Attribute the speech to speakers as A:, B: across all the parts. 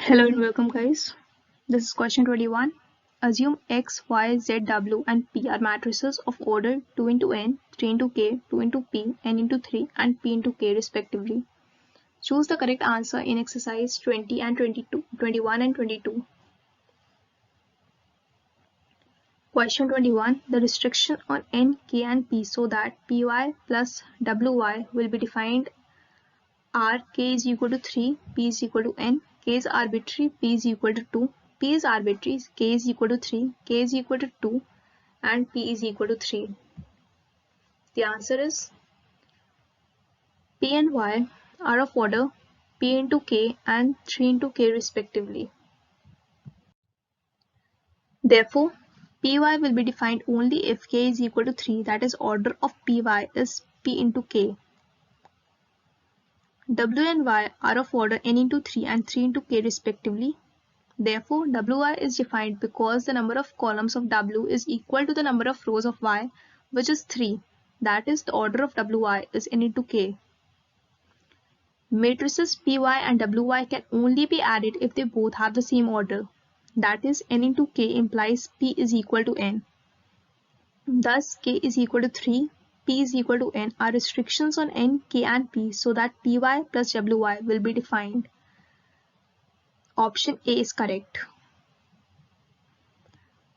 A: Hello and welcome guys. This is question 21. Assume X, Y, Z, W and P are matrices of order 2 into N, 3 into K, 2 into P, N into 3 and P into K respectively. Choose the correct answer in exercise 20 and 22, 21 and 22. Question 21. The restriction on N, K and P so that Py plus Wy will be defined are K is equal to 3, P is equal to N, K is arbitrary, P is equal to 2, P is arbitrary, K is equal to 3, K is equal to 2 and P is equal to 3. The answer is P and Y are of order P into K and 3 into K respectively. Therefore, Py will be defined only if K is equal to 3, that is order of Py is P into K. W and Y are of order N into 3 and 3 into K respectively. Therefore, Wi is defined because the number of columns of W is equal to the number of rows of Y, which is 3. That is, the order of Wi is N into K. Matrices Py and Wi can only be added if they both have the same order. That is, N into K implies P is equal to N. Thus, K is equal to 3, P is equal to N are restrictions on N, K and P so that Py plus Wi will be defined. Option A is correct.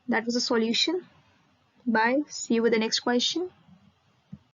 A: That was the solution. Bye. See you with the next question.